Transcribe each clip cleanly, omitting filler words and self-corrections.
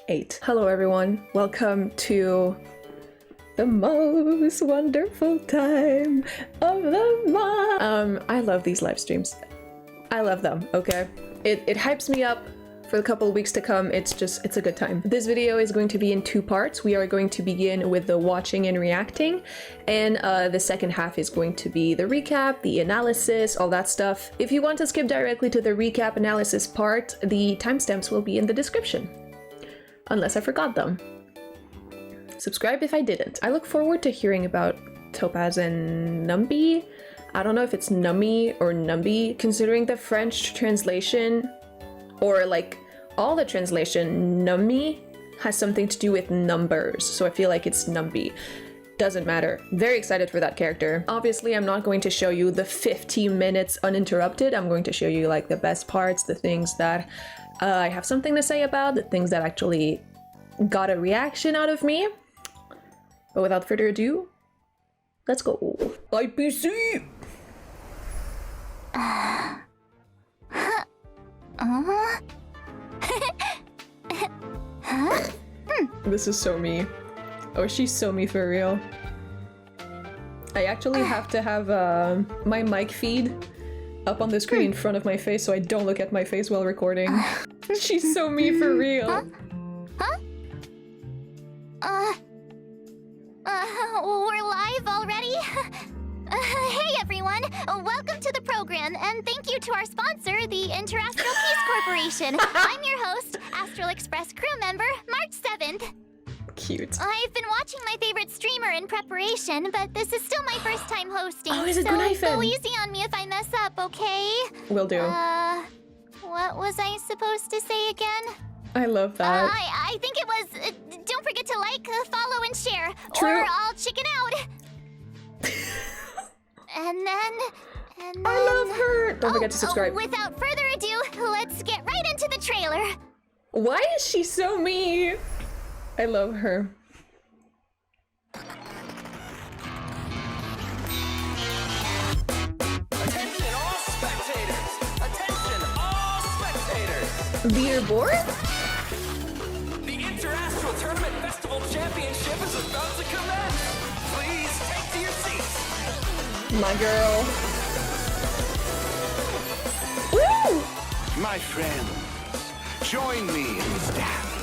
8. Hello everyone, welcome to the most wonderful time of the month. I love these live streams. I love them, okay? It hypes me up for the couple of weeks to come. It's a good time. This video is going to be in 2 parts. We are going to begin with the watching and reacting, and the second half is going to be the recap, the analysis, all that stuff. If you want to skip directly to the recap analysis part, the timestamps will be in the description. Unless I forgot them. Subscribe if I didn't. I look forward to hearing about Topaz and Numby. I don't know if it's Nummy or Numby, considering the French translation, or like all the translation, Nummy has something to do with numbers, so I feel like it's Numby. Doesn't matter. Very excited for that character. Obviously, I'm not going to show you the 15 minutes uninterrupted. I'm going to show you like the best parts, the things that I have something to say about, the things that actually got a reaction out of me. But without further ado, let's go. IPC! This is so me. Oh, she's so me for real. I actually have to have my mic feed up on the screen in front of my face so I don't look at my face while recording. She's so me for real. We're live already? Hey everyone! Welcome to the program, and thank you to our sponsor, the Interastral Peace Corporation. I'm your host, Astral Express crew member, March 7th. Cute. I've been watching my favorite streamer in preparation, but this is still my first time hosting, Oh, is it so guinaifen? go easy on me if I mess up, okay? Will do. What was I supposed to say again? I love that. I think it was, don't forget to like, follow, and share, True. or I'll chicken out. And then... I love her! Don't forget to subscribe. Without further ado, let's get right into the trailer. Why is she so me? I love her. Attention all spectators! Attention all spectators! Leaderboard? The Interastral Tournament Festival Championship is about to commence! Please take to your seats! My girl. Woo! My friends, join me in this dance.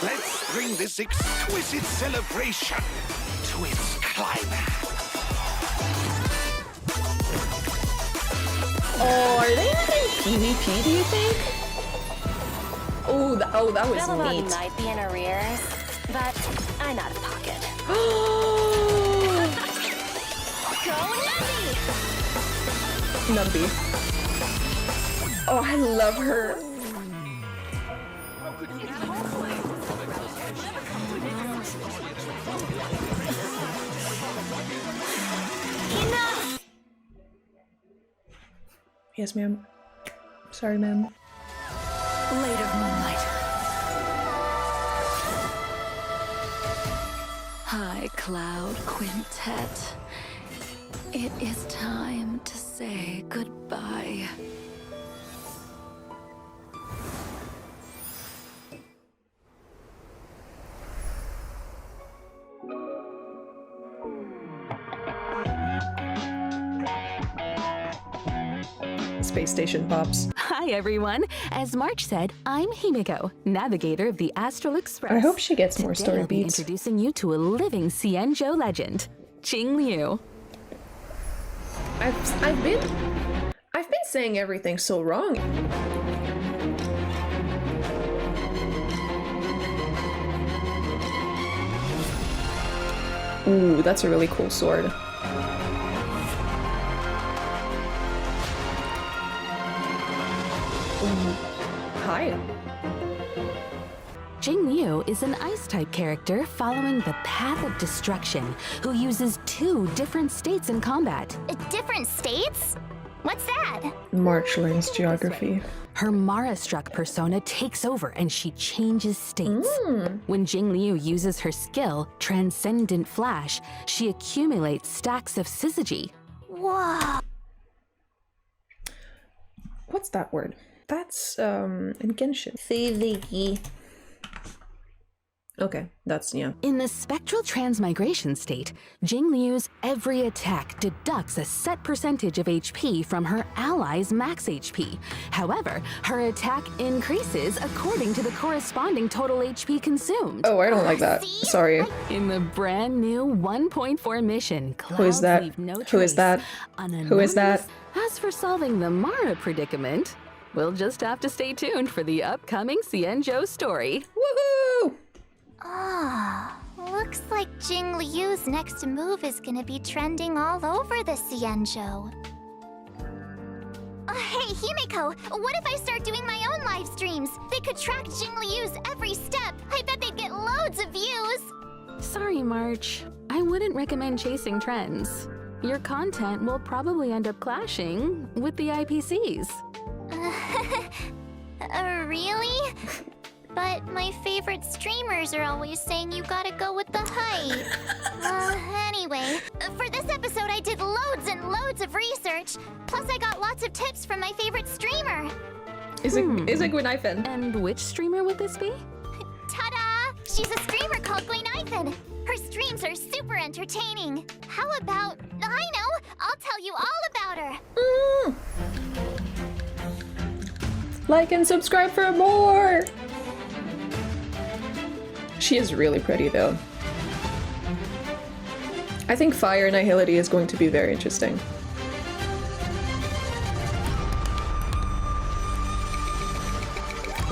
Let's bring this exquisite celebration to its climax. Oh, are they having PvP, do you think? Oh, that was Bellabog neat. might be in arrears, but I'm out of pocket. Go Numby. Oh, I love her. Enough! Yes, ma'am. Sorry, ma'am. Late of moonlight. High Cloud Quintet. It is time to say goodbye. Space station pops. Hi everyone! As March said, I'm Himiko, navigator of the Astral Express. I hope she gets more Today story I'll be beats. introducing you to a living Xianzhou legend, Jingliu. I've been saying everything so wrong. Ooh, that's a really cool sword. Hi. Jingliu is an ice-type character following the path of destruction, who uses 2 different states in combat. Different states? What's that? March learns geography. Her Mara-struck persona takes over and she changes states. When Jingliu uses her skill, Transcendent Flash, she accumulates stacks of syzygy. Whoa. What's that word? That's in Genshin. Syzygy. Okay, that's, yeah. In the spectral transmigration state, Jingliu's every attack deducts a set percentage of HP from her ally's max HP. However, her attack increases according to the corresponding total HP consumed. Oh, I don't like that. See? Sorry. In the brand new 1.4 mission, Who is that? Clouds Leave No Who is Trace, that? an Who is that? anonymous- As for solving the Mara predicament, we'll just have to stay tuned for the upcoming Xianzhou story. Woohoo! Ah, looks like Jingliu's next move is gonna be trending all over the Xianzhou. Hey, Himeko, what if I start doing my own live streams? They could track Jingliu's every step. I bet they'd get loads of views. Sorry, March. I wouldn't recommend chasing trends. Your content will probably end up clashing with the IPCs. Really? But my favorite streamers are always saying you gotta go with the hype. Anyway, for this episode I did loads and loads of research. Plus I got lots of tips from my favorite streamer. Is it guinaifen? And which streamer would this be? Ta-da! She's a streamer called guinaifen. Her streams are super entertaining. How about, I know, I'll tell you all about her. Like and subscribe for more! She is really pretty though. I think Fire Nihility is going to be very interesting.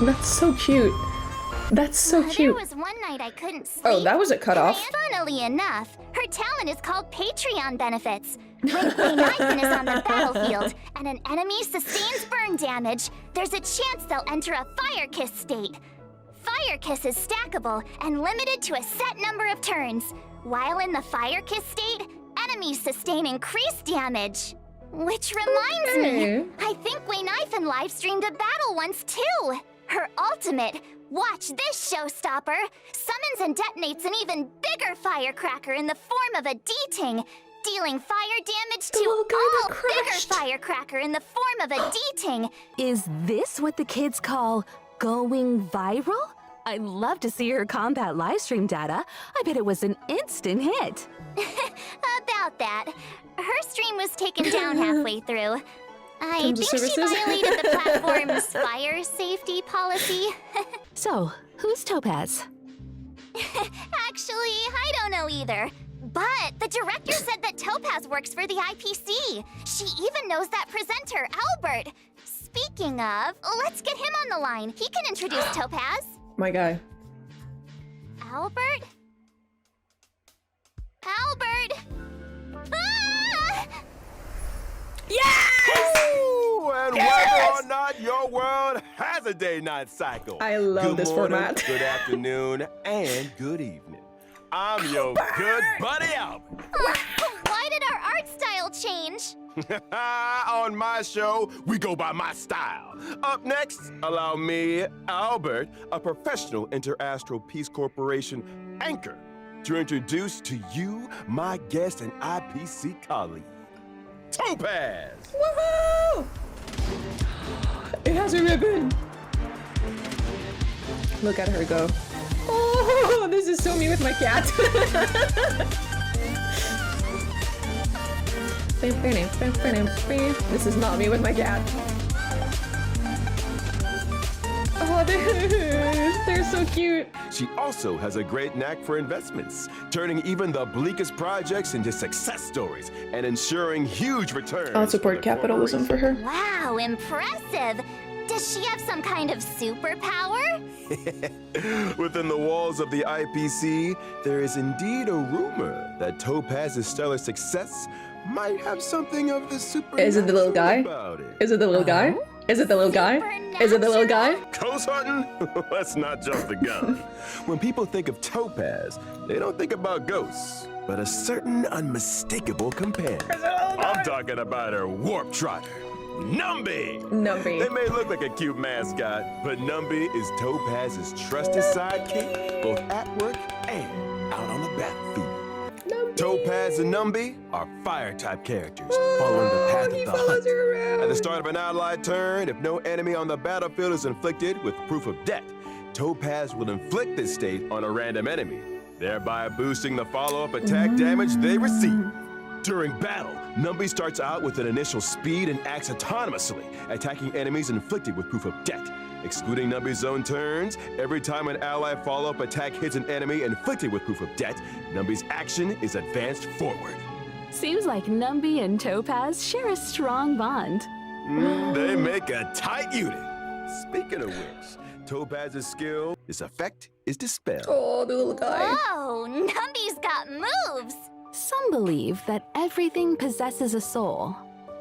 That's so cute. That's so There cute. was one night I couldn't sleep. Oh, that was a cutoff. Funnily enough, her talent is called Patreon benefits. When guinaifen is on the battlefield and an enemy sustains burn damage, there's a chance they'll enter a Fire Kiss state. Fire Kiss is stackable and limited to a set number of turns. While in the Fire Kiss state, enemies sustain increased damage. Which reminds me, I think guinaifen live streamed a battle once too. Her ultimate, watch this showstopper, summons and detonates an even bigger firecracker in the form of a D-ting, dealing fire damage to little guy all that bigger crashed. firecracker in the form of a D-ting. Is this what the kids call going viral? I'd love to see her combat livestream data. I bet it was an instant hit. About that, her stream was taken down halfway through. I Terms think of she services? violated the platform's fire safety policy. So, who's Topaz? Actually, I don't know either. But the director said that Topaz works for the IPC. She even knows that presenter, Albert. Speaking of, let's get him on the line. He can introduce Topaz. My guy. Albert? Albert! Ah! Ooh, and whether or not your world has a day-night cycle. I love good this morning, format. Good afternoon, and good evening. I'm your good buddy Albert. Why did our art style change? On my show, we go by my style. Up next, allow me, Albert, a professional Interastral Peace Corporation anchor, to introduce to you my guest and IPC colleague, Topaz. Woohoo! It has a ribbon. Look at her go. Oh, this is so me with my cat. This is not me with my cat. Oh, they're so cute. She also has a great knack for investments, turning even the bleakest projects into success stories and ensuring huge returns. I'll for support the capitalism for her. Wow, impressive. Does she have some kind of superpower? Within the walls of the IPC, there is indeed a rumor that Topaz's stellar success might have something of the supernatural Is it the little guy? about it. Is it the little guy? Is it the little guy? Is it the little guy? Ghost hunting? Let's not jump the gun. When people think of Topaz, they don't think about ghosts, but a certain unmistakable companion. I'm talking about her warp trotter, Numby. They Numby. may look like a cute mascot, but Numby is Topaz's trusted sidekick, both at work and out on the battlefield. Topaz and Numby are fire-type characters, following the path of he the follows hunt. her around. At the start of an allied turn, if no enemy on the battlefield is inflicted with proof of death, Topaz will inflict this state on a random enemy, thereby boosting the follow-up attack damage they receive. During battle, Numby starts out with an initial speed and acts autonomously, attacking enemies inflicted with proof of debt. Excluding Numby's own turns, every time an ally follow-up attack hits an enemy inflicted with proof of debt, Numby's action is advanced forward. Seems like Numby and Topaz share a strong bond. They make a tight unit. Speaking of which, Topaz's skill, this effect is Dispel. Oh, the little guy. Oh, Numby's got moves. Some believe that everything possesses a soul.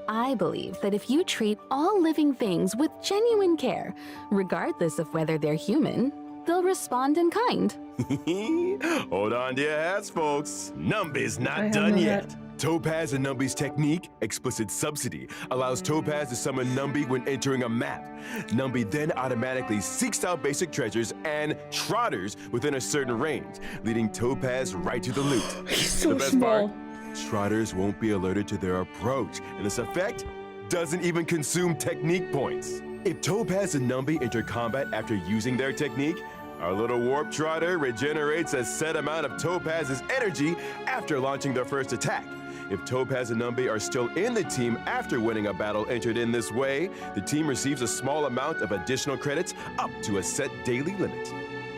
I believe that if you treat all living things with genuine care, regardless of whether they're human, they'll respond in kind. Hold on to your hats, folks. Numby's I not have done no yet. hat. Topaz and Numby's technique, Explicit Subsidy, allows Topaz to summon Numby when entering a map. Numby then automatically seeks out basic treasures and trotters within a certain range, leading Topaz right to the loot. He's so The best small. part? Trotters won't be alerted to their approach, and this effect doesn't even consume technique points. If Topaz and Numby enter combat after using their technique, our little warp trotter regenerates a set amount of Topaz's energy after launching their first attack. If Topaz and Numby are still in the team after winning a battle entered in this way, the team receives a small amount of additional credits up to a set daily limit.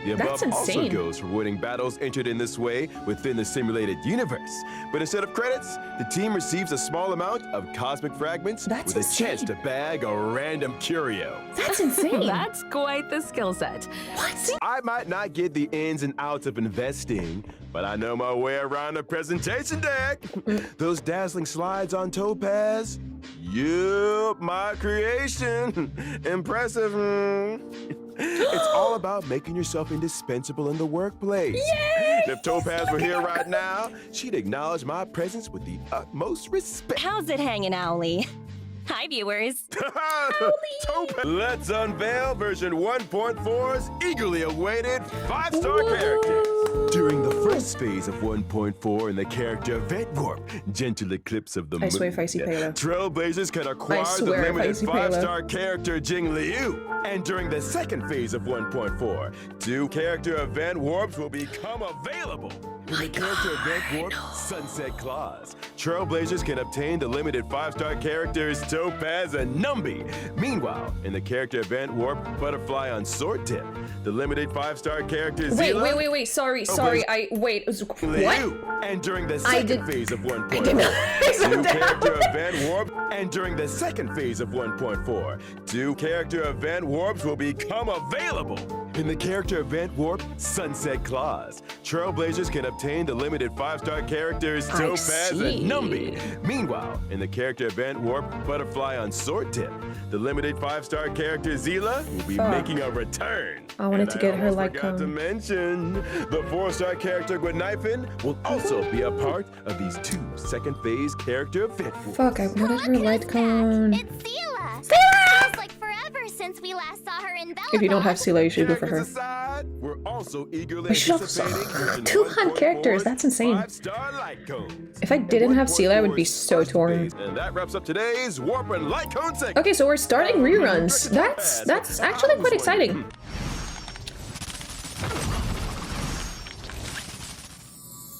The above That's also insane. goes for winning battles entered in this way within the simulated universe. But instead of credits, the team receives a small amount of cosmic fragments That's with a chance insane. to bag a random curio. That's insane. That's quite the skill set. What? I might not get the ins and outs of investing, but I know my way around a presentation deck. Those dazzling slides on Topaz, yup, my creation. Impressive. It's all about making yourself indispensable in the workplace. Yay! If Topaz were here right now, she'd acknowledge my presence with the utmost respect. How's it hanging, Owly? Hi, viewers. Topaz. Let's unveil version 1.4's eagerly awaited 5-star characters. During the first phase of 1.4 in the character Event Warp, Gentle Eclipse of the Moon, I swear if I see Palo. Trailblazers can acquire the swear if I limited see Palo. 5-star character Jingliu. And during the second phase of 1.4, 2 character Event Warps will become available. In the character Event Warp Sunset Claws, Trailblazers can obtain the limited 5-star characters Topaz and Numby. Meanwhile, in the character Event Warp Butterfly on Sword Tip, the limited 5-star character Seele. Wait. Sorry. Wait. What? Liu. And during the second did- phase of 1.4, did not write that 2 down. character Event Warp. And during the second phase of 1.4, 2 character Event Warps will become available. In the character Event Warp Sunset Claws, Trailblazers can obtain the limited 5-star characters I Topaz and see. Numby. Meanwhile, in the character Event Warp Butterfly on Sword Tip, the limited 5-star character Seele will be Fuck. making a return. I wanted And to get her almost like forgot to mention, the 4-star character guinaifen will also be a part of these 2 second phase character Event Warps. Fuck, I wanted her Look light who's cone. back. It's Seele. Feels like forever since we last saw her in Bella. If you don't have Seele, you should go for her. Characters aside, we're also eagerly We should also- anticipating version 200 characters, 1.4's that's insane. 5-star light cones. If I didn't have Seele, I would be so torn. And that wraps up today's Warp and Light Cone segment. Okay, so we're starting reruns. That's actually quite exciting.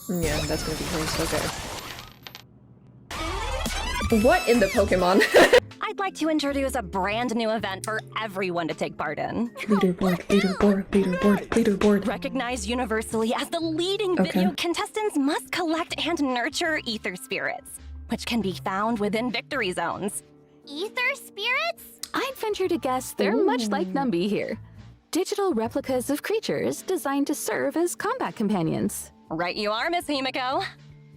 Yeah, that's gonna be nice. Okay. What in the Pokemon? I'd like to introduce a brand new event for everyone to take part in. Leaderboard. Recognized universally as the leading Okay. video, contestants must collect and nurture ether spirits, which can be found within victory zones. Ether spirits? I'd venture to guess they're much like Numby here. Digital replicas of creatures designed to serve as combat companions. Right you are, Miss Himiko.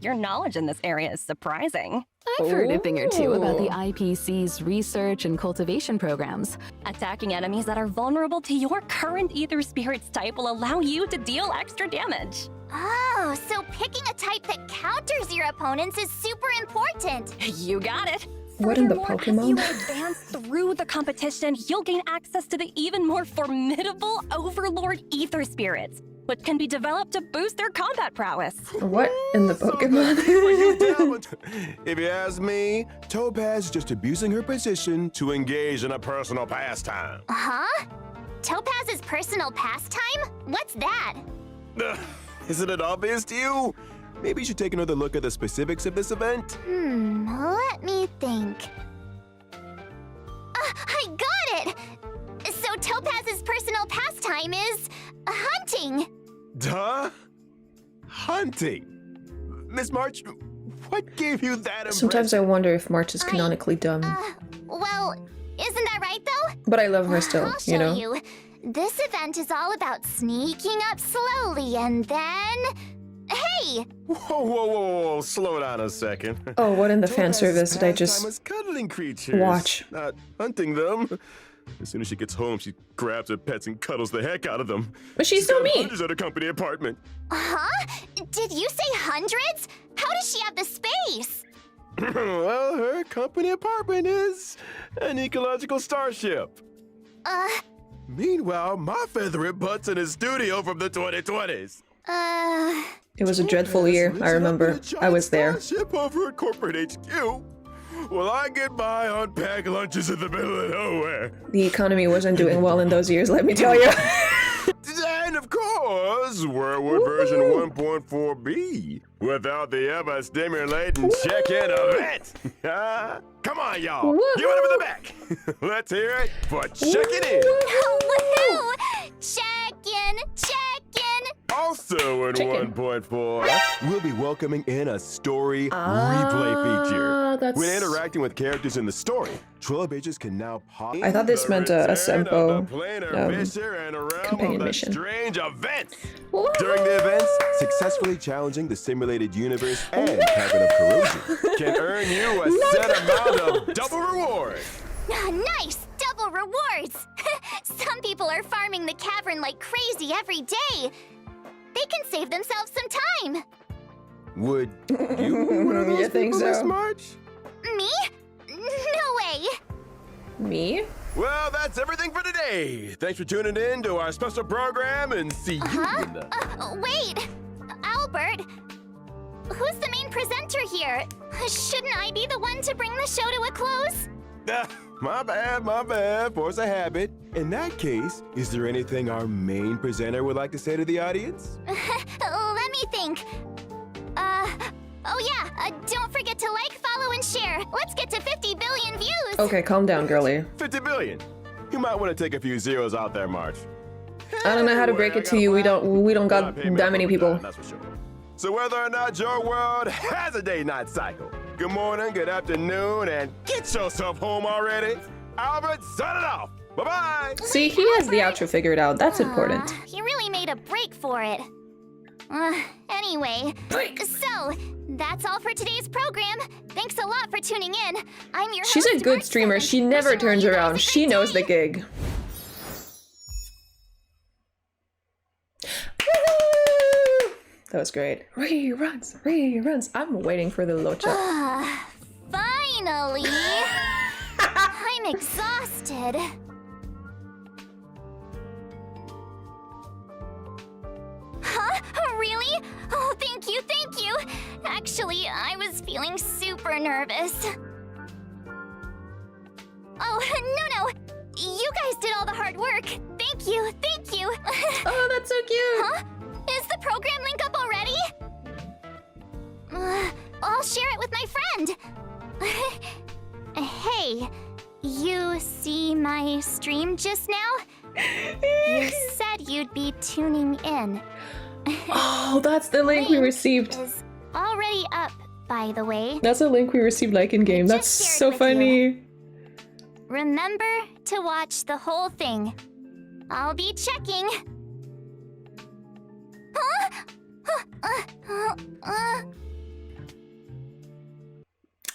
Your knowledge in this area is surprising. I've heard a thing or two about the Ooh. IPC's research and cultivation programs. Attacking enemies that are vulnerable to your current ether spirits type will allow you to deal extra damage. Oh, so picking a type that counters your opponents is super important. You got it. What in the Furthermore, as you Pokemon? advance through the competition, you'll gain access to the even more formidable Overlord ether spirits, which can be developed to boost their combat prowess. What in the Pokemon? If you ask me, Topaz is just abusing her position to engage in a personal pastime. Huh? Topaz's personal pastime? What's that? Isn't it obvious to you? Maybe you should take another look at the specifics of this event. Let me think. I got it! So Topaz's personal pastime is hunting. Duh? Hunting? Miss March, what gave you that impression? Sometimes I wonder if March is canonically dumb. Well, isn't that right though? But I love her still, I'll show you know? you. This event is all about sneaking up slowly and then... Hey! Whoa, slow down a second. Oh, what in the fan Topaz's service did I pastime just is cuddling creatures, watch? not hunting them. As soon as she gets home, she grabs her pets and cuddles the heck out of them. But she's so got mean. hundreds at her company apartment. Huh? Did you say hundreds? How does she have the space? Well, her company apartment is an ecological starship. Meanwhile, my favorite butt's in his studio from the 2020s. It was a dreadful year, I remember. I was there. Starship over at corporate HQ. Well, I get by on packed lunches in the middle of nowhere. The economy wasn't doing well in those years, let me tell you. And of course, we're with version 1.4B, without the ever stimulating check-in event. Come on, y'all. You in the back. Let's hear it for checking in. Woohoo! Check-in, check-in! Also in Chicken. 1.4, we'll be welcoming in a story replay feature. That's... When interacting with characters in the story, Trailblazers can now pop. I thought this meant a Sempo companion mission. Strange events. During the events, successfully challenging the simulated universe and cavern of corrosion can earn you a set amount of double rewards. Nice! Double rewards! Some people are farming the cavern like crazy every day. They can save themselves some time. Would you be one of those You think people, Miss so? March? Me? No way! Me? Well, that's everything for today. Thanks for tuning in to our special program, and see you in the... Wait! Albert! Who's the main presenter here? Shouldn't I be the one to bring the show to a close? My bad. Force a habit. In that case, is there anything our main presenter would like to say to the audience? Let me think. Oh yeah, don't forget to like, follow, and share. Let's get to 50 billion views! Okay, calm down, girlie. 50 billion. You might want to take a few zeros out there, March. I don't know how to break it to you. We don't got that many people. That's for sure. So whether or not your world has a day-night cycle, good morning, good afternoon, and get yourself home already. Albert, sign it off. Bye-bye. See, he has the outro figured out. That's important. He really made a break for it. Anyway, so that's all for today's program. Thanks a lot for tuning in. I'm your She's a host, good March streamer. Seele. She never Wishing all turns you guys around. a She great knows the day. gig. That was great. Reruns. I'm waiting for the Luocha. Finally! I'm exhausted. Huh? Really? Oh, thank you. Actually, I was feeling super nervous. Oh, no. You guys did all the hard work. Thank you. Oh, that's so cute. Huh? Is the program link up already? I'll share it with my friend. Hey, you see my stream just now? You said you'd be tuning in. Oh, that's the link we received. Is already up, by the way. That's a link we received like in game. That's Just shared so with funny. Remember to watch the whole thing. I'll be checking.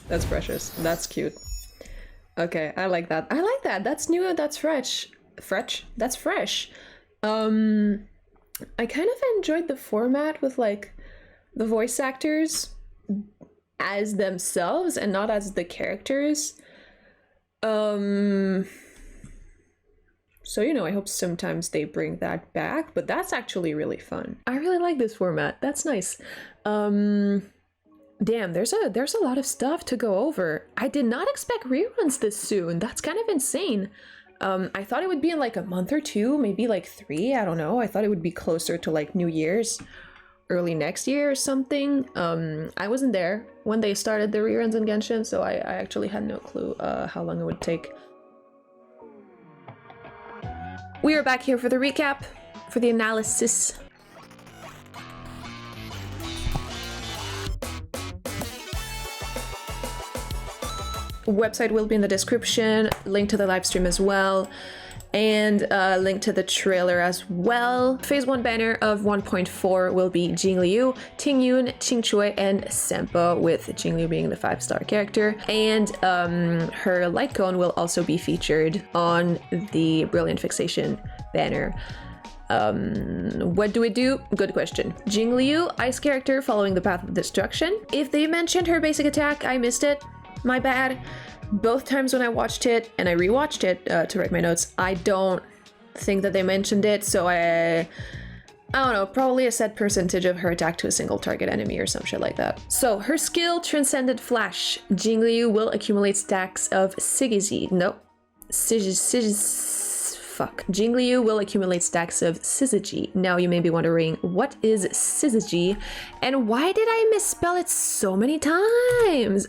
That's precious. That's cute. Okay, I like that. That's new. That's fresh. That's fresh. I kind of enjoyed the format with like the voice actors as themselves and not as the characters. So I hope sometimes they bring that back, but that's actually really fun. I really like this format. That's nice. Damn, there's a lot of stuff to go over. I did not expect reruns this soon. That's kind of insane. I thought it would be in like a month or two, maybe like 3, I don't know. I thought it would be closer to like New Year's, early next year or something. I wasn't there when they started the reruns in Genshin, so I actually had no clue how long it would take. We are back here for the recap, for the analysis. Website will be in the description, link to the live stream as well, and link to the trailer as well. Phase 1 banner of 1.4 will be Jingliu, Tingyun, Qingchui, and Sempo, with Jingliu being the 5-star character. And her light cone will also be featured on the Brilliant Fixation banner. What do we do? Good question. Jingliu, ice character following the path of destruction. If they mentioned her basic attack, I missed it. My bad. Both times when I watched it and I rewatched it to write my notes, I don't think that they mentioned it, so I don't know, probably a set percentage of her attack to a single target enemy or some shit like that. So her skill, Transcendent Flash. Jingliu will accumulate stacks of Syzygy. Nope. Jingliu will accumulate stacks of Syzygy. Now you may be wondering, what is Syzygy and why did I misspell it so many times?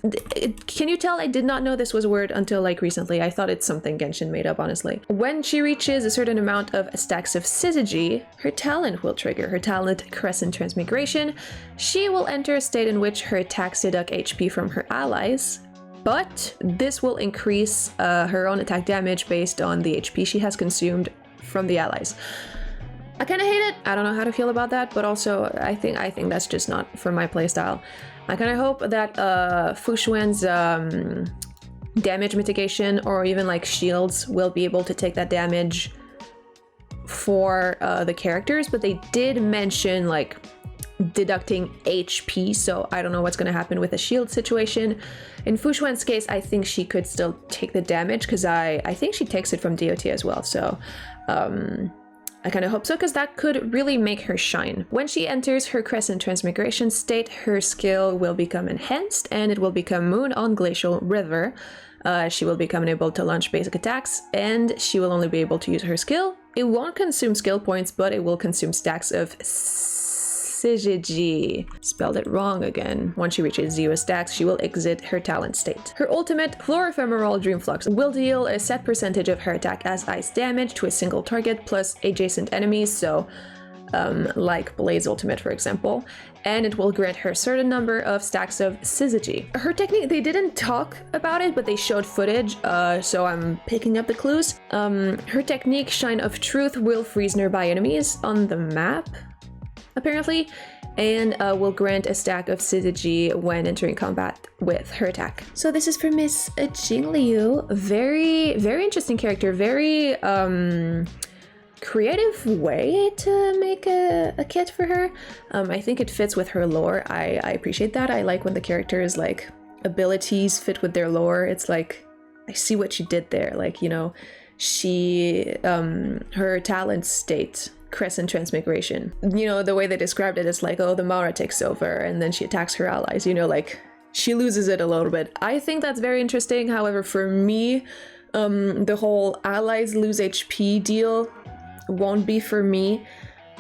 Can you tell I did not know this was a word until like recently? I thought it's something Genshin made up, honestly. When she reaches a certain amount of stacks of Syzygy, her talent will trigger. Her talent, Crescent Transmigration. She will enter a state in which her attacks deduct HP from her allies, but this will increase her own attack damage based on the HP she has consumed from the allies. I kind of hate it. I don't know how to feel about that, but also I think that's just not for my playstyle. I kind of hope that Fushuan's damage mitigation or even like shields will be able to take that damage for the characters, but they did mention like deducting HP, so I don't know what's going to happen with a shield situation. In Fushuan's case, I think she could still take the damage because I think she takes it from DOT as well, so I kind of hope so, because that could really make her shine. When she enters her Crescent Transmigration state, her skill will become enhanced and it will become Moon on Glacial River. She will become able to launch basic attacks and she will only be able to use her skill. It won't consume skill points, but it will consume stacks of Syzygy. Spelled it wrong again. Once she reaches 0 stacks, she will exit her talent state. Her ultimate, Florephemeral Dream Flux, will deal a set percentage of her attack as ice damage to a single target plus adjacent enemies, so like Blaze Ultimate for example, and it will grant her a certain number of stacks of Syzygy. Her technique, they didn't talk about it, but they showed footage, so I'm picking up the clues. Her technique, Shine of Truth, will freeze nearby enemies on the map, apparently, and will grant a stack of Syzygy when entering combat with her attack. So this is for Miss Jingliu. Very, very interesting character. Very creative way to make a kit for her. I think it fits with her lore. I appreciate that. I like when the characters' like abilities fit with their lore. It's like, I see what she did there. Like, you know, she her talent state, Crescent Transmigration. You know, the way they described it is like, oh, the Mara takes over and then she attacks her allies, you know, like she loses it a little bit. I think that's very interesting. However, for me, the whole allies lose HP deal won't be for me.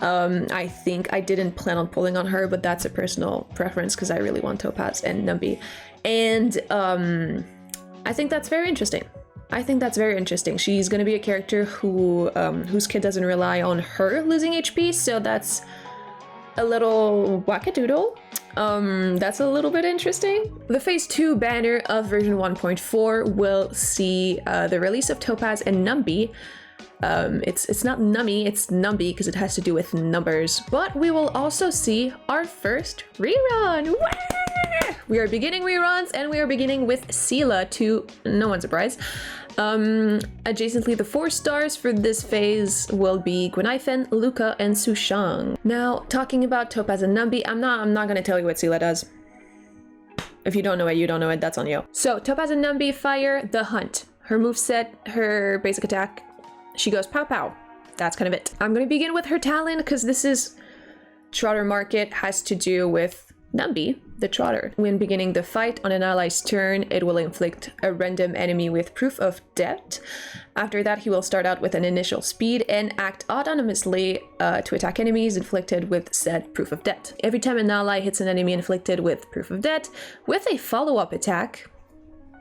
I think I didn't plan on pulling on her, but that's a personal preference because I really want Topaz and Numby. And I think that's very interesting. She's going to be a character who whose kit doesn't rely on her losing HP, so that's a little wackadoodle. That's a little bit interesting. The Phase 2 banner of version 1.4 will see the release of Topaz and Numby. It's not Nummy, it's Numby because it has to do with numbers. But we will also see our first rerun. Wah! We are beginning reruns, and we are beginning with Seele, to no one's surprise. Adjacently, the 4 stars for this phase will be guinaifen, Luocha, and sushang. Now, talking about Topaz and Numby, I'm not gonna tell you what Seele does. If you don't know it, you don't know it, that's on you. So, Topaz and Numby fire the Hunt. Her moveset, her basic attack, she goes pow pow. That's kind of it. I'm gonna begin with her talent, because this is Trotter Market, has to do with Numby, the Trotter. When beginning the fight on an ally's turn, it will inflict a random enemy with proof of debt. After that, he will start out with an initial speed and act autonomously to attack enemies inflicted with said proof of debt. Every time an ally hits an enemy inflicted with proof of debt with a follow-up attack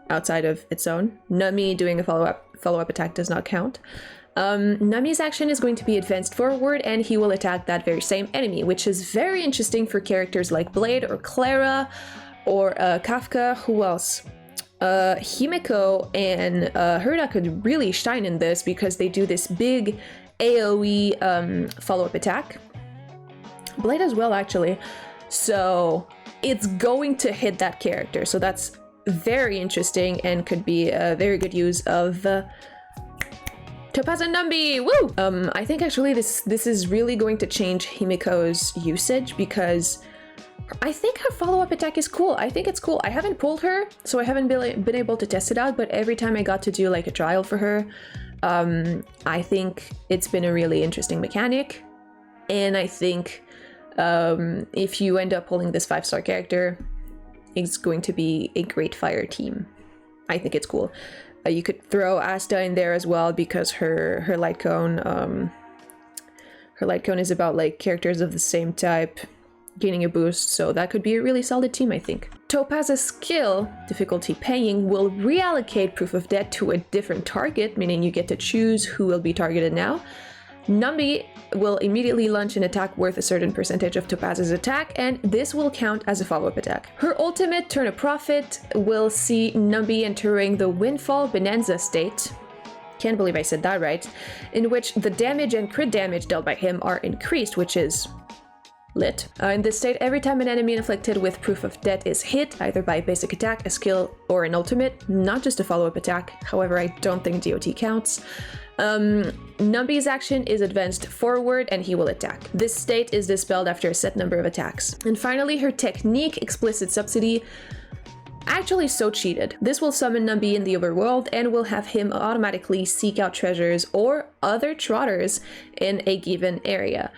outside of its own, Nami doing a follow-up attack does not count. Nami's action is going to be advanced forward and he will attack that very same enemy, which is very interesting for characters like Blade or Clara or Kafka. Who else? Himeko and Herda could really shine in this because they do this big AoE follow-up attack. Blade as well, actually. So it's going to hit that character. So that's very interesting and could be a very good use of Topaz and Nambi. Woo! I think actually this is really going to change Himiko's usage because I think her follow-up attack is cool. I think it's cool. I haven't pulled her, so I haven't been able to test it out, but every time I got to do like a trial for her, I think it's been a really interesting mechanic. And I think if you end up pulling this 5-star character, it's going to be a great fire team. I think it's cool. You could throw Asta in there as well because her light cone is about like characters of the same type gaining a boost, so that could be a really solid team, I think. Topaz's skill, difficulty paying, will reallocate proof of debt to a different target, meaning you get to choose who will be targeted now. Nambi will immediately launch an attack worth a certain percentage of Topaz's attack, and this will count as a follow-up attack. Her ultimate, Turn a Profit, will see Nambi entering the Windfall Bonanza state. Can't believe I said that right. In which the damage and crit damage dealt by him are increased, which is lit. In this state, every time an enemy inflicted with proof of debt is hit, either by a basic attack, a skill, or an ultimate, not just a follow-up attack. However, I don't think DOT counts. Nambi's action is advanced forward and he will attack. This state is dispelled after a set number of attacks. And finally, her technique, Explicit Subsidy, actually so cheated. This will summon Nambi in the overworld and will have him automatically seek out treasures or other trotters in a given area.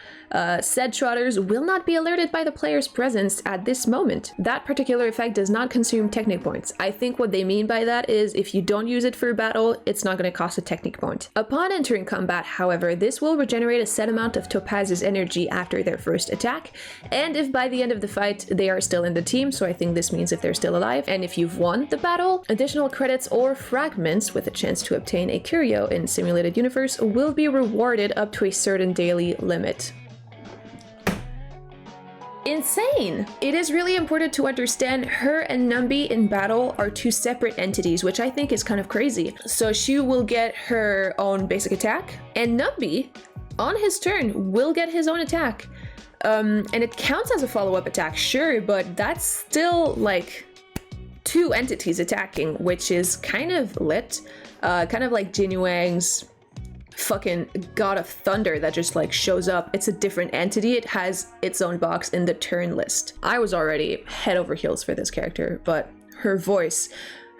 Said trotters will not be alerted by the player's presence at this moment. That particular effect does not consume technique points. I think what they mean by that is if you don't use it for a battle, it's not going to cost a technique point. Upon entering combat, however, this will regenerate a set amount of Topaz's energy after their first attack, and if by the end of the fight they are still in the team, so I think this means if they're still alive, and if you've won the battle, additional credits or fragments with a chance to obtain a curio in Simulated Universe will be rewarded up to a certain daily limit. Insane! It is really important to understand her and Nambi in battle are two separate entities, which I think is kind of crazy. So she will get her own basic attack, and Nambi, on his turn, will get his own attack. And it counts as a follow-up attack, sure, but that's still like two entities attacking, which is kind of lit. Kind of like Jingliu's fucking God of Thunder that just like shows up. It's a different entity. It has its own box in the turn list. I was already head over heels for this character, but her voice,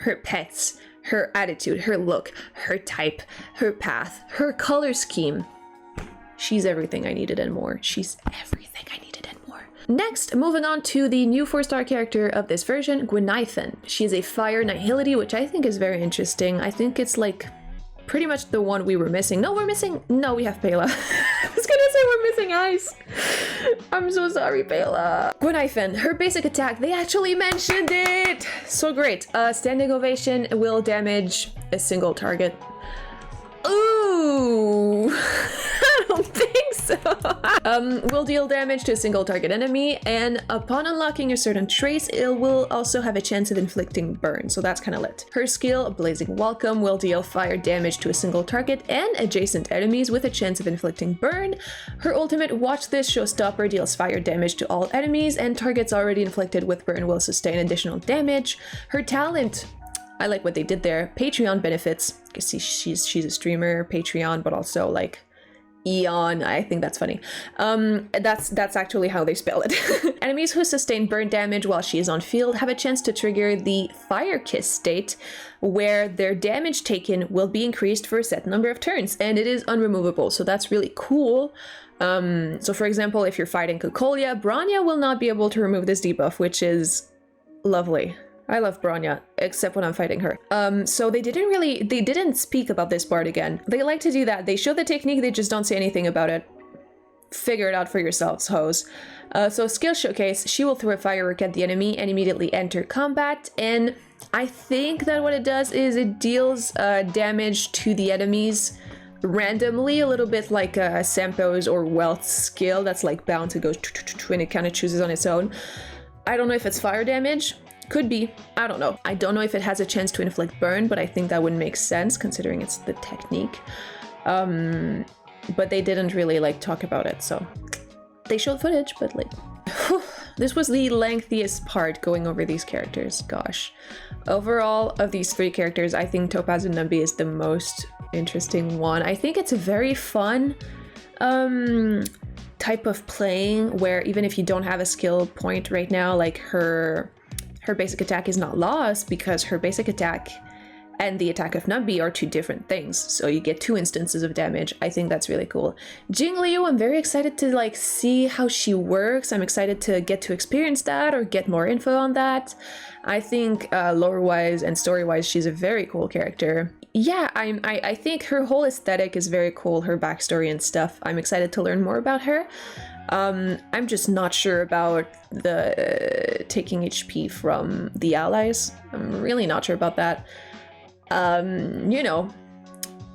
her pets, her attitude, her look, her type, her path, her color scheme. She's everything I needed and more. She's everything I needed and more. Next, moving on to the new 4-star character of this version, guinaifen. She is a fire nihility, which I think is very interesting. I think it's like pretty much the one we were missing. No, we have Pela. I was gonna say we're missing Ice. I'm so sorry, Pela. Guinaifen, her basic attack, they actually mentioned it! So great. Standing ovation will damage a single target. Ooh, I don't think so. Will deal damage to a single target enemy, and upon unlocking a certain trace, it will also have a chance of inflicting burn, so that's kind of lit. Her skill, Blazing Welcome, will deal fire damage to a single target and adjacent enemies with a chance of inflicting burn. Her ultimate, Watch This Showstopper, deals fire damage to all enemies, and targets already inflicted with burn will sustain additional damage. Her talent, I like what they did there. Patreon benefits. You can see she's a streamer, Patreon, but also like Eon. I think that's funny. That's actually how they spell it. Enemies who sustain burn damage while she is on field have a chance to trigger the Fire Kiss state, where their damage taken will be increased for a set number of turns, and it is unremovable. So that's really cool. So for example, if you're fighting Kokolia, Bronya will not be able to remove this debuff, which is lovely. I love Bronya, except when I'm fighting her. So they didn't speak about this part again. They like to do that. They show the technique, they just don't say anything about it. Figure it out for yourselves, hoes. So skill showcase, she will throw a firework at the enemy and immediately enter combat. And I think that what it does is it deals damage to the enemies randomly, a little bit like a Sampo's or Wealth skill that's like bound to go and it kind of chooses on its own. I don't know if it's fire damage. Could be. I don't know. I don't know if it has a chance to inflict burn, but I think that would make sense considering it's the technique. But they didn't really like talk about it, so they showed footage, but like this was the lengthiest part going over these characters. Gosh. Overall, of these 3 characters, I think Topaz and Numby is the most interesting one. I think it's a very fun type of playing where even if you don't have a skill point right now, like her basic attack is not lost because her basic attack and the attack of Numby are 2 different things. So you get 2 instances of damage. I think that's really cool. Jingliu, I'm very excited to like see how she works. I'm excited to get to experience that or get more info on that. I think lore-wise and story-wise, she's a very cool character. Yeah, I think her whole aesthetic is very cool, her backstory and stuff. I'm excited to learn more about her. I'm just not sure about the taking HP from the allies. I'm really not sure about that. You know,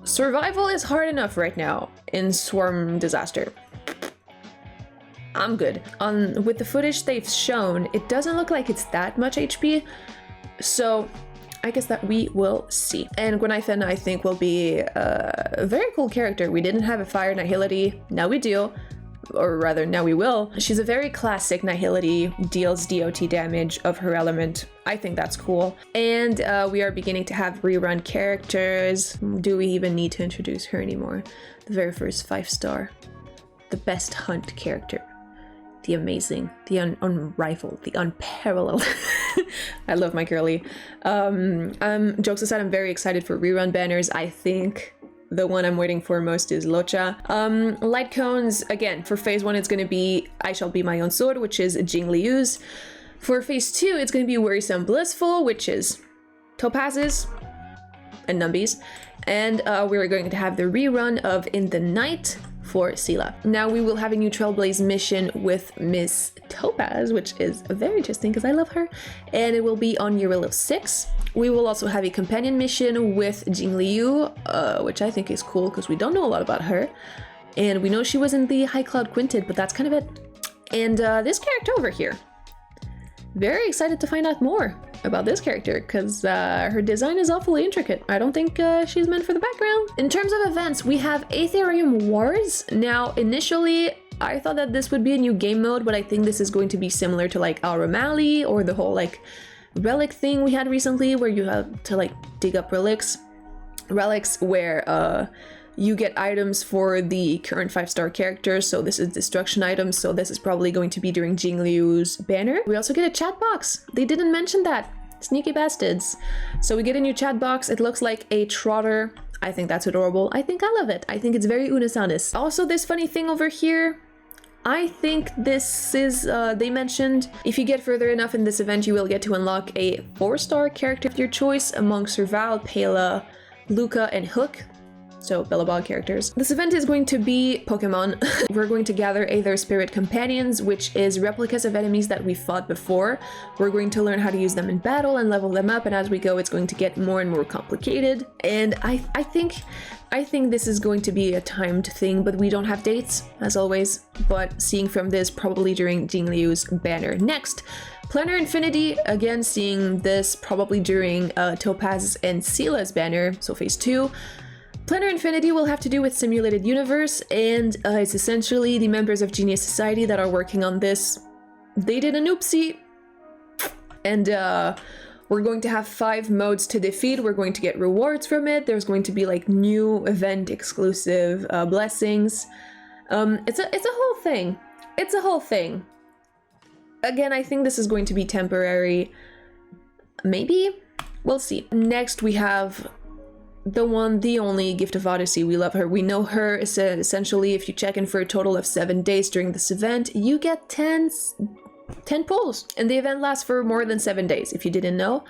survival is hard enough right now in Swarm Disaster. I'm good. With the footage they've shown, it doesn't look like it's that much HP, so I guess that we will see. And Guinaifen, I think, will be a very cool character. We didn't have a fire Nihility, now we do. Or rather, now we will. She's a very classic Nihility, deals DOT damage of her element. I think that's cool. And we are beginning to have rerun characters. Do we even need to introduce her anymore? The very first 5-star. The best hunt character. The amazing, the unrivaled, the unparalleled. I love my girly. Jokes aside, I'm very excited for rerun banners. I think the one I'm waiting for most is Luocha. Light cones, again, for phase 1, it's going to be I Shall Be My Own Sword, which is Jingliu's. For phase 2, it's going to be Worrisome Blissful, which is Topaz's and Numby's. And we're going to have the rerun of In the Night for Seele. Now we will have a new Trailblaze mission with Miss Topaz, which is very interesting because I love her, and it will be on Euril 6. We will also have a companion mission with Jingliu, which I think is cool because we don't know a lot about her, and we know she was in the High Cloud Quintet, but that's kind of it. And this character over here, very excited to find out more about this character because her design is awfully intricate. I don't think she's meant for the background. In terms of events, we have Aetherium Wars. Now, initially, I thought that this would be a new game mode, but I think this is going to be similar to like Al Ramali or the whole like relic thing we had recently where you have to like dig up relics where you get items for the current 5-star characters. So this is destruction items. So this is probably going to be during Jingliu's banner. We also get a chat box. They didn't mention that. Sneaky bastards. So we get a new chat box. It looks like a trotter. I think that's adorable. I think I love it. I think it's very unasanis. Also, this funny thing over here, I think this is, they mentioned, if you get further enough in this event, you will get to unlock a 4-star character of your choice among Serval, Pela, Luca, and Hook. So Billabong characters. This event is going to be Pokemon. We're going to gather Aether Spirit Companions, which is replicas of enemies that we fought before. We're going to learn how to use them in battle and level them up, and as we go, it's going to get more and more complicated. And I think this is going to be a timed thing, but we don't have dates, as always. But seeing from this, probably during Jingliu's banner. Next, Planar Infinity, again seeing this probably during Topaz and Seele's banner, so phase 2. Planar Infinity will have to do with Simulated Universe, and it's essentially the members of Genius Society that are working on this. They did an oopsie, and we're going to have 5 modes to defeat. We're going to get rewards from it. There's going to be like new event exclusive blessings. It's a whole thing. It's a whole thing. Again, I think this is going to be temporary. Maybe? We'll see. Next, we have the one, the only Gift of Odyssey. We love her. We know her. Essentially, if you check in for a total of 7 days during this event, you get 10 10 pulls, and the event lasts for more than 7 days, if you didn't know.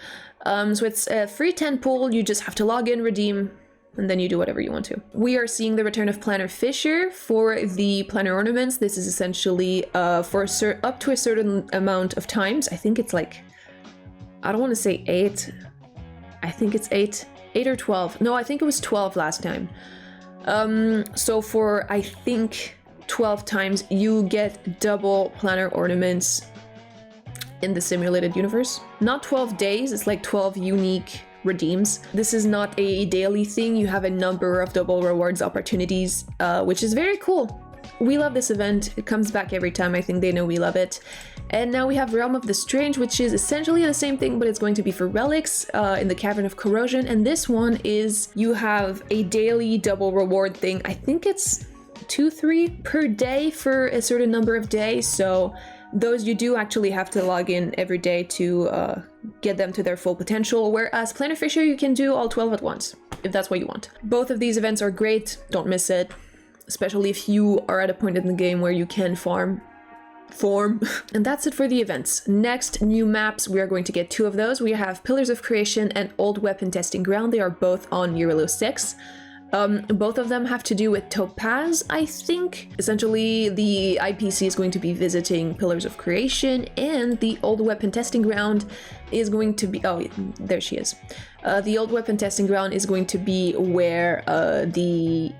So it's a free 10 pull, you just have to log in, redeem, and then you do whatever you want to. We are seeing the return of Planner Fisher for the planner ornaments. This is essentially for up to a certain amount of times. I think it's like, I don't want to say 8. I think it's 8 or 12. No, I think it was 12 last time. So for, I think, 12 times, you get double planner ornaments in the simulated universe. Not 12 days, it's like 12 unique redeems. This is not a daily thing. You have a number of double rewards opportunities, which is very cool. We love this event. It comes back every time. I think they know we love it. And now we have Realm of the Strange, which is essentially the same thing, but it's going to be for relics in the Cavern of Corrosion. And this one is, you have a daily double reward thing. I think it's 2-3 per day for a certain number of days. So those you do actually have to log in every day to get them to their full potential. Whereas Planner Fisher, you can do all 12 at once, if that's what you want. Both of these events are great. Don't miss it. Especially if you are at a point in the game where you can form. And that's it for the events. Next, new maps. We are going to get 2 of those. We have Pillars of Creation and Old Weapon Testing Ground. They are both on Eurolo 6. Both of them have to do with Topaz, I think. Essentially, the IPC is going to be visiting Pillars of Creation, and the Old Weapon Testing Ground is going to be... Oh, there she is. The Old Weapon Testing Ground is going to be where the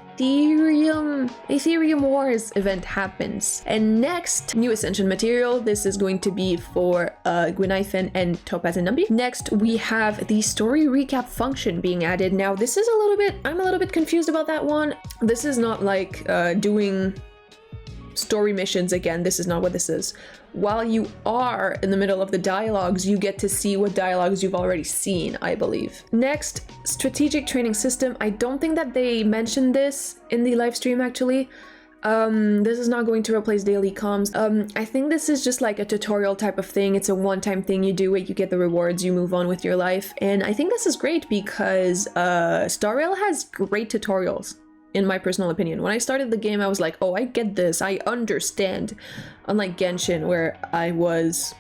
Ethereum Wars event happens. And next, new Ascension material. This is going to be for Guinaifen and Topaz and Numbi. Next, we have the story recap function being added. Now, this is I'm a little bit confused about that one. This is not like doing story missions again. This is not what this is. While you are in the middle of the dialogues, you get to see what dialogues you've already seen, I believe. Next, strategic training system. I don't think that they mentioned this in the live stream, actually. This is not going to replace daily comms. I think this is just like a tutorial type of thing. It's a one-time thing. You do it, you get the rewards, you move on with your life. And I think this is great because Star Rail has great tutorials, in my personal opinion. When I started the game, I was like, oh, I get this, I understand. Unlike Genshin, where I was,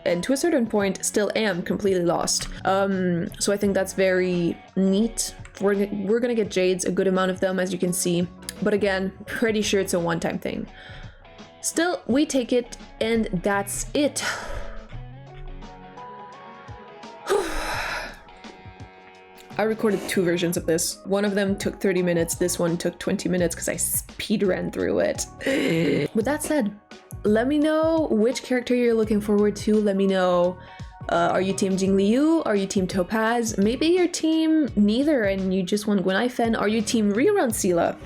and to a certain point, still am completely lost. So I think that's very neat. We're gonna get Jades, a good amount of them, as you can see. But again, pretty sure it's a one-time thing. Still, we take it, and that's it. I recorded 2 versions of this. One of them took 30 minutes, this one took 20 minutes because I speed ran through it. With that said, let me know which character you're looking forward to. Let me know, are you team Jingliu? Are you team Topaz? Maybe you're team neither and you just want guinaifen. Are you team rerun Seele?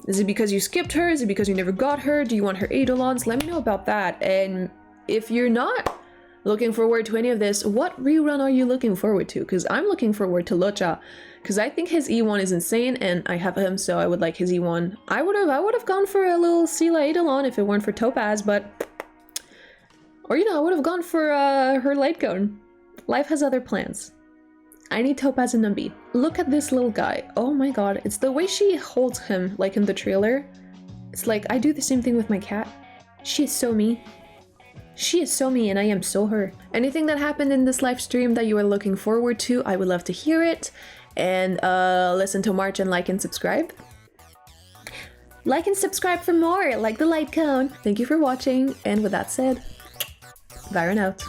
Is it because you skipped her? Is it because you never got her? Do you want her eidolons? Let me know about that. And if you're not looking forward to any of this, what rerun are you looking forward to? Because I'm looking forward to Luocha, because I think his E1 is insane, and I have him, so I would like his E1. I would have gone for a little Seele eidolon if it weren't for Topaz, but... Or, you know, I would have gone for her light cone. Life has other plans. I need Topaz and Numbi. Look at this little guy. Oh my god, it's the way she holds him, like in the trailer. It's like, I do the same thing with my cat. She is so me. She is so me and I am so her. Anything that happened in this live stream that you are looking forward to, I would love to hear it. And listen to March and like and subscribe. Like and subscribe for more, like the light cone. Thank you for watching, and with that said, Vyren out.